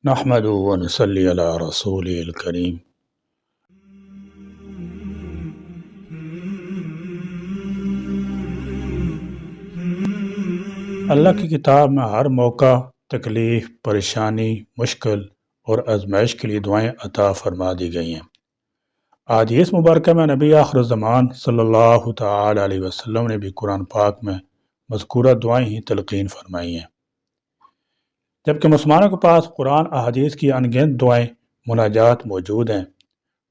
نحمدہ و نصلی علی رسول الکریم۔ اللہ کی کتاب میں ہر موقع، تکلیف، پریشانی، مشکل اور آزمائش کے لیے دعائیں عطا فرما دی گئی ہیں۔ آج اس مبارکہ میں نبی آخر الزمان صلی اللہ تعالی علیہ وسلم نے بھی قرآن پاک میں مذکورہ دعائیں ہی تلقین فرمائی ہیں۔ جبکہ مسلمانوں کے پاس قرآن احادیث کی انگنت دعائیں، مناجات موجود ہیں،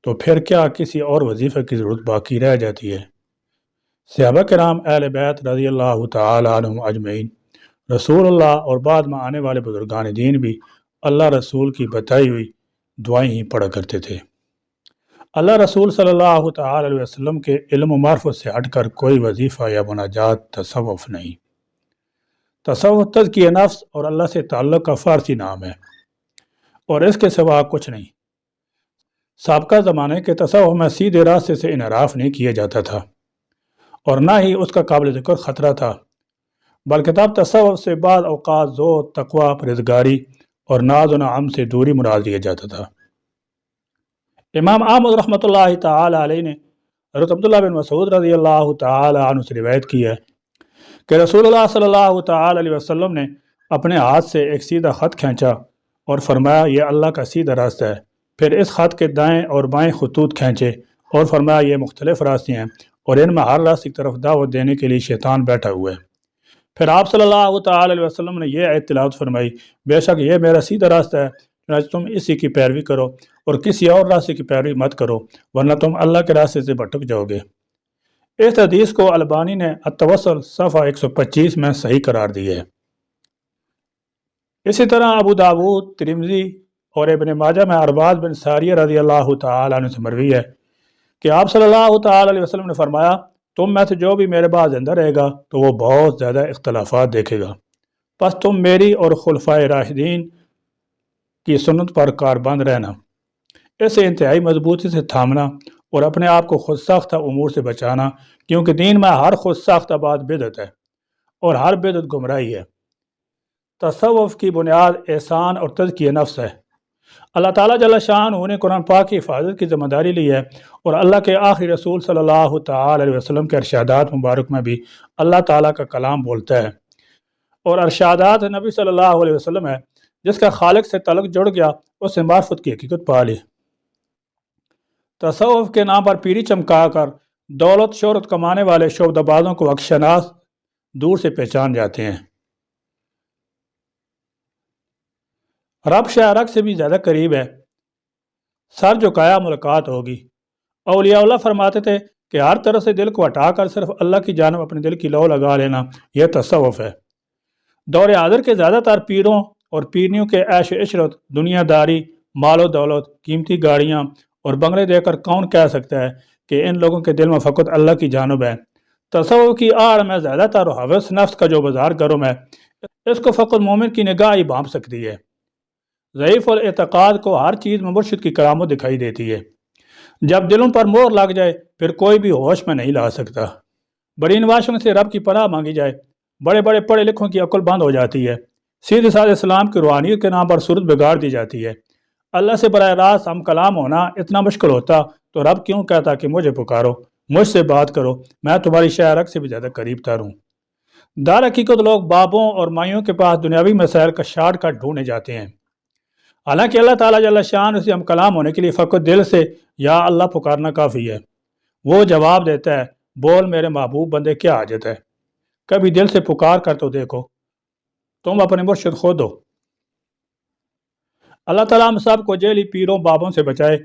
تو پھر کیا کسی اور وظیفے کی ضرورت باقی رہ جاتی ہے؟ صحابہ کرام، اہل بیت رضی اللہ تعالی عنہم اجمعین، رسول اللہ اور بعد میں آنے والے بزرگان دین بھی اللہ رسول کی بتائی ہوئی دعائیں ہی پڑھا کرتے تھے۔ اللہ رسول صلی اللہ تعالی علیہ وسلم کے علم و معرفت سے ہٹ کر کوئی وظیفہ یا مناجات تصوف نہیں۔ تصوف تزکیہ نفس اور اللہ سے تعلق کا فارسی نام ہے، اور اس کے سوا کچھ نہیں۔ سابقہ زمانے کے تصوف میں سیدھے راستے سے انحراف نہیں کیا جاتا تھا، اور نہ ہی اس کا قابل ذکر خطرہ تھا، بلکہ تب تصوف سے بعض اوقات زہد، تقوی، پرہیزگاری اور ناز و نعم سے دوری مراد لیا جاتا تھا۔ امام احمد رحمۃ اللہ تعالی علیہ نے حضرت عبداللہ بن مسعود رضی اللہ تعالی عنہ سے روایت کی ہے کہ رسول اللہ صلی اللہ تعالی علیہ وسلم نے اپنے ہاتھ سے ایک سیدھا خط کھینچا اور فرمایا، یہ اللہ کا سیدھا راستہ ہے۔ پھر اس خط کے دائیں اور بائیں خطوط کھینچے اور فرمایا، یہ مختلف راستے ہیں، اور ان میں ہر راستے کی طرف دعوت دینے کے لیے شیطان بیٹھا ہوا ہے۔ پھر آپ صلی اللہ تعالی علیہ وسلم نے یہ آیت تلاوت فرمائی، بے شک یہ میرا سیدھا راستہ ہے، چنانچہ تم اسی کی پیروی کرو اور کسی اور راستے کی پیروی مت کرو، ورنہ تم اللہ کے راستے سے بھٹک جاؤ گے۔ اس حدیث کو البانی نے التوسل صفحہ 125 میں صحیح قرار دی ہے۔ اسی طرح ابو داود، ترمذی اور ابن ماجہ میں ارباز بن ساریہ رضی اللہ تعالی عنہ سے مروی ہے کہ آپ صلی اللہ تعالی علیہ وسلم نے فرمایا، تم میں سے جو بھی میرے بعد زندہ رہے گا تو وہ بہت زیادہ اختلافات دیکھے گا، پس تم میری اور خلفائے راشدین کی سنت پر کاربند رہنا، اسے انتہائی مضبوطی سے تھامنا اور اپنے آپ کو خود ساختہ امور سے بچانا، کیونکہ دین میں ہر خود ساختہ بات بدعت ہے اور ہر بدعت گمراہی ہے۔ تصوف کی بنیاد احسان اور تزکیہ نفس ہے۔ اللہ تعالیٰ جل شانہ نے قرآن پاک کی حفاظت کی ذمہ داری لی ہے، اور اللہ کے آخری رسول صلی اللہ تعالی علیہ وسلم کے ارشادات مبارک میں بھی اللہ تعالیٰ کا کلام بولتا ہے، اور ارشادات نبی صلی اللہ علیہ وسلم ہے۔ جس کا خالق سے تعلق جڑ گیا، اس سے معرفت کی حقیقت پا لی۔ تصوف کے نام پر پیری چمکا کر دولت شہرت کمانے والے شعبدہ بازوں کو اکشناس دور سے پہچان جاتے ہیں۔ رب شاہ رگ سے بھی زیادہ قریب ہے، سر جھکایا ملاقات ہوگی۔ اولیاء اللہ فرماتے تھے کہ ہر طرح سے دل کو ہٹا کر صرف اللہ کی جانب اپنے دل کی لو لگا لینا، یہ تصوف ہے۔ دور حاضر کے زیادہ تر پیروں اور پیرنیوں کے عیش و عشرت، دنیا داری، مال و دولت، قیمتی گاڑیاں اور بنگلے دے کر کون کہہ سکتا ہے کہ ان لوگوں کے دل میں فقط اللہ کی جانب ہے؟ تصوف کی آڑ میں زیادہ تر حوث نفس کا جو بازار گرم ہے، اس کو فقط مومن کی نگاہ ہی بھانپ سکتی ہے۔ ضعیف الاعتقاد کو ہر چیز میں مرشد کی کرامت دکھائی دیتی ہے۔ جب دلوں پر مہر لگ جائے، پھر کوئی بھی ہوش میں نہیں لا سکتا۔ بڑی نواشوں سے رب کی پناہ مانگی جائے، بڑے بڑے پڑھے لکھوں کی عقل بند ہو جاتی ہے، سیدھے سادھے اسلام کی روحانیت کے نام پر صورت بگاڑ دی جاتی ہے۔ اللہ سے براہ راست ہم کلام ہونا اتنا مشکل ہوتا تو رب کیوں کہتا کہ مجھے پکارو، مجھ سے بات کرو، میں تمہاری شاہ رگ سے بھی زیادہ قریب تر ہوں۔ در حقیقت لوگ بابوں اور مائیوں کے پاس دنیاوی مسائل کا شارٹ کٹ ڈھونڈنے جاتے ہیں، حالانکہ اللہ تعالیٰ جل شان سے ہم کلام ہونے کے لیے فقط دل سے یا اللہ پکارنا کافی ہے۔ وہ جواب دیتا ہے، بول میرے محبوب بندے، کیا حاجت ہے؟ کبھی دل سے پکار کر تو دیکھو، تم اپنے مرشد خود ہو۔ اللہ تعالیٰ ہم سب کو جیلی پیروں بابوں سے بچائے،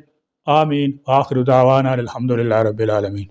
آمین۔ آخر دعوانا الحمدللہ رب العالمین۔